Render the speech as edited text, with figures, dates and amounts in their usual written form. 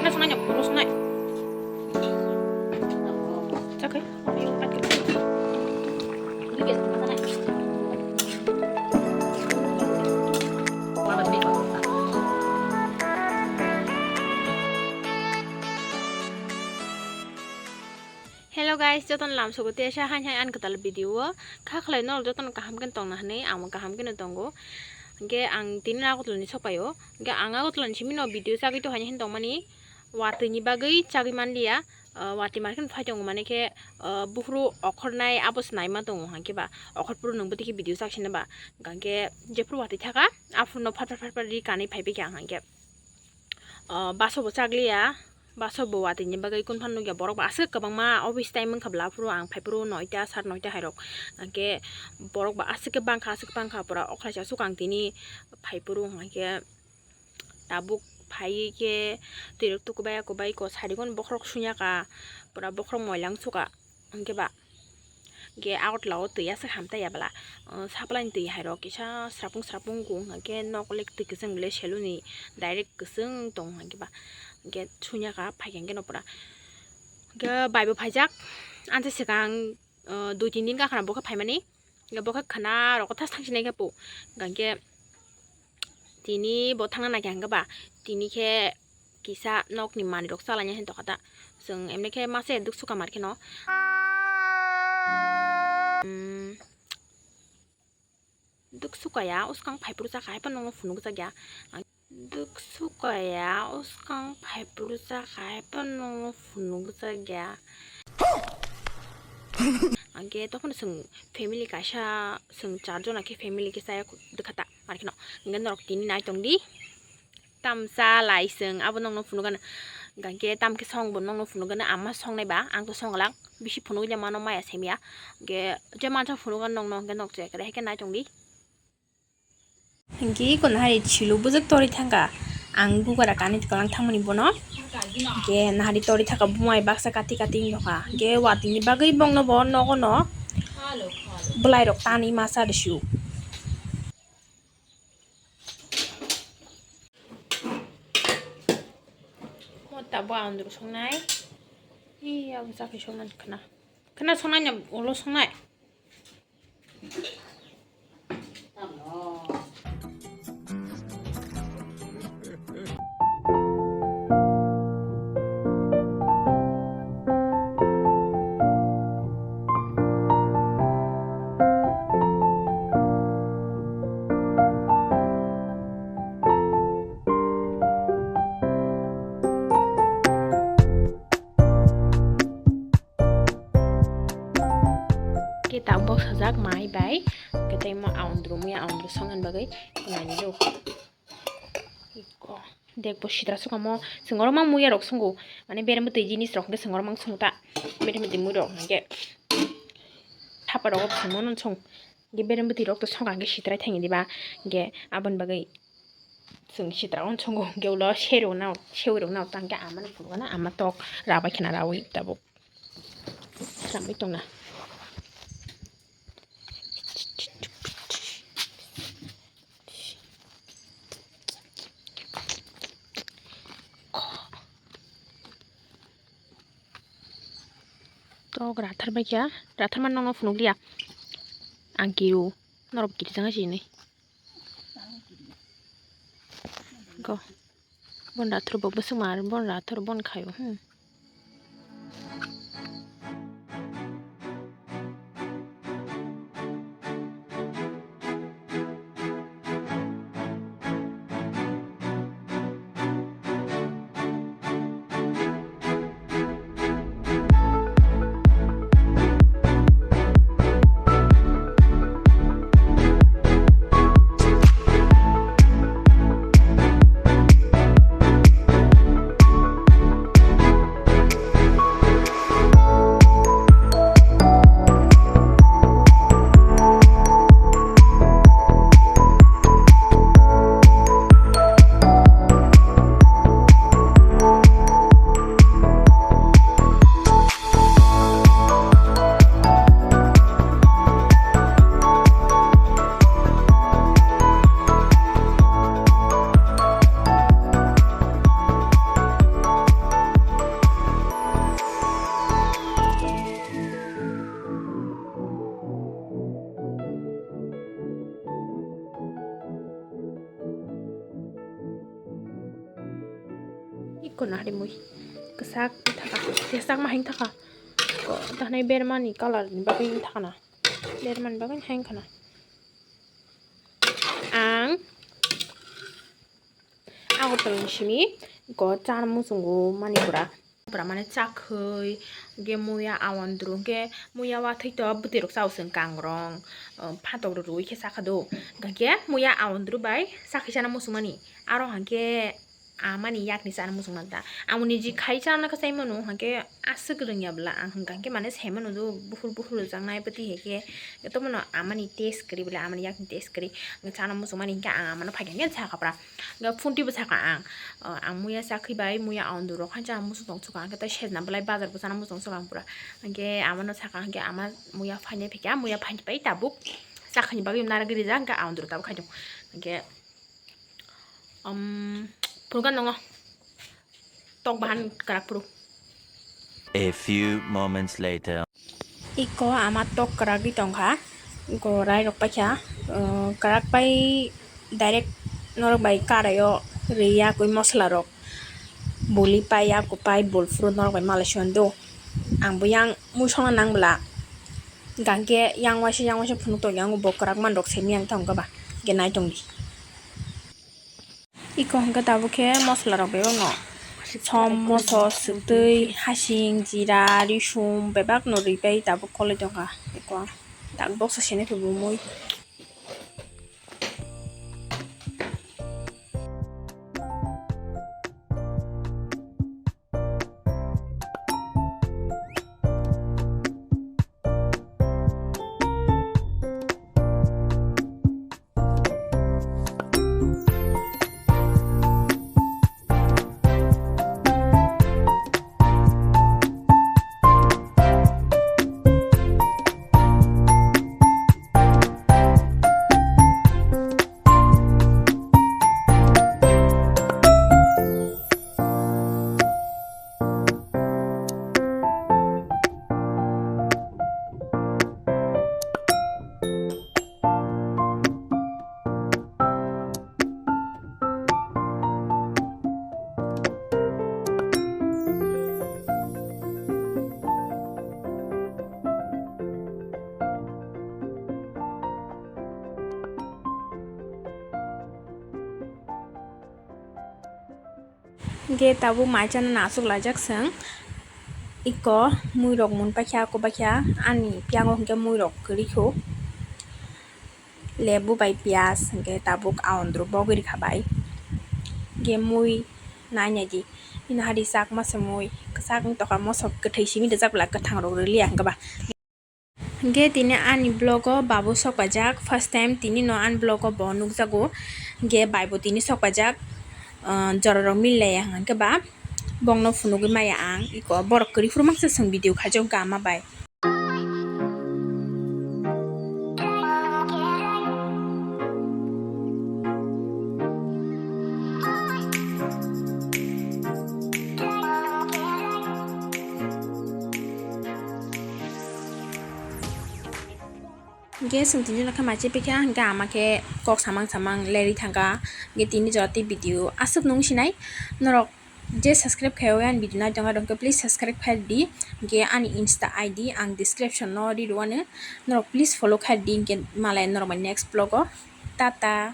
Sana sana nhập lỗ xuống này. Chắc cái. Ăn cái. Đi biển xuống này. Qua bật mít vào. Hello guys, joton lam sogo te sha han an katal video kha khlai no joton kaham kan tong na hane ang kaham ken tongo ge ang tin na gotlo ni sopayo ge anga gotlo ni simino video sagi to han hin tong mani wati ni bagai chagi manlia wati marken phai tong mane ke buhru okhor nai abos nai ma tong han ke ba okhor puru nang bati ke video sak sin ba gange jepru wati thaka afun no phat ri kani phai be ke han ge baso bo chaglia baso bo wati ni bagai kun phan no ge borok ba asuk kabang ma office time mang khabla puru ang phai puru noita sar noita hairok gange borok ba asuk ke bangkha pura okhra cha sukang tini phai puru han ke tabuk phai ke tirok tu kubai ko sarigon bokrok sunya ka pura bokrok moilang suka angke ba ge out lao tuya sa hamta ya bala saplain tu hairo kisa srapung gu angke nokolek tu kisang le seluni direct kisang tong angke ba ge sunya ka phai ge no pura ge baibo phaijak ante sikang 2-3 din ka khana bokha phaimani ge bokha khana rokota thangsinai ge pu gange tini bo thangna na kyang ba tini ke kisa nok ni mani rok salanya hen to kata sung emne ke mase duk suka mar ke no duk suka ya uskang phai puru sa khai pa nong funu sa gya duk suka ya uskang phai puru sa khai pa nong funu sa gya angke tokon sung family ka sha sung charjona ke family ke saya dekata mar ke no ngen rok tini nai tong di tamsa lai sung abo nong funu gan ganke tam ke song bon nong funu gan amma song nai ba ang to song lang bisi funu ja mano maya semia ge je man sa funu gan nong gan nok che kare ke nai tong di hingki kon hari chilu bujak tori thanga ang bugara kani kalang thangmani bono ge nahari tori thaka bumai baksa kati noka ge watini bagai bongno bon nogo no blai rok tani masa desu tabo andro songnai iya bisa ke songnan kena songnanya ulo songnai kita box sajak mai bai kita mau aundro songan bagai ngani do iko dek bo shitra suka mo singoro mang muya rok sungu mane bere mo jinis rok ge singoro mang sungta bere mo dimu rok ge thapa rok phimo non song ge bere mo rok to songa ge shitra thangi diba ge abon bagai sung shitra on songo ge ulo shero na tangga aman purwana amatok raba khina rawi tabo sampai tongna to rathar ba kya rathar man nong funuk dia angkiru norop kiri janga sini go bon rathar bo besumar bon rathar bon khayo ikon na mui kesak thaka kesak mahing thaka ko tanai bermani color ni bagin thakana bermani bagin hang kana ang agotol shimi ko chan musungo manipura mane chakhoi ge muya awandru ge muya wa thaito butirok chausung kangrong phatok rui khe sakhado ge muya awandru bai sakhisana musumani aro hangke amani yakni chana musungmanta amuni ji khai chana kasai manu hangke asugurung yabla ang hangke mane semanu do buhur jangnai pati heke to mano amani taste kri bla amani yakni taste kri chana musumani hangke amano phagenge chakapra ga phunti bu chaka ang muya sakhi bai muya awandru khancha musung chuka hangke ta sejna blai bazar bu chana musung chuka pura hangke amano chaka hangke ama muya phane phika muya phani pai tabuk sakhani bagi naragiri jangka awandru tab khajung hangke Purgan nongo tok bahan karak puru. A few moments later. Iko amat tok karak di tongka. Iko rai rok pacha. Karak pai direct norok bai karayo riya koi mosla rok. Boli pai ya ko pai bol fruit norok bai malaysian do. Ang buyang musonga nang bela. Gangke yang wasi punuk to yang bo karak man rok semi yang tongka ba. Genai tong di. Iko hangka tabuke mosla rok bebo no som moso sutui hasing jira risum bebak no ribai tabuk kole dongka iko tak box sini tubuh mui ge tabu maichan nasuk lajak sang iko muirok mun pakha ko bakha ani piango hingke muirok krikho lebu bai pias hingke tabuk awandru bogiri khabai ge mui nanya di ina hari sak masamui sak toka mosok kethai simi de jakla kathang rok relia hangba ge tini ani blogo babu sokpajak first time tini no an blogo bo nukjago ge baibo tini sokpajak jororok millaya hangke ba bongno funugi maya ang iko borok kri furmaksa sang video khajong kama bai ge sungtini na kama che pikha hangka amake kok samang leri thangka ge tini joti video asuk nung sinai norok je subscribe khayo an video na donga dongke please subscribe khai di ge ani insta id ang description no di ruane norok please follow khai di ge malay norok next vlog o tata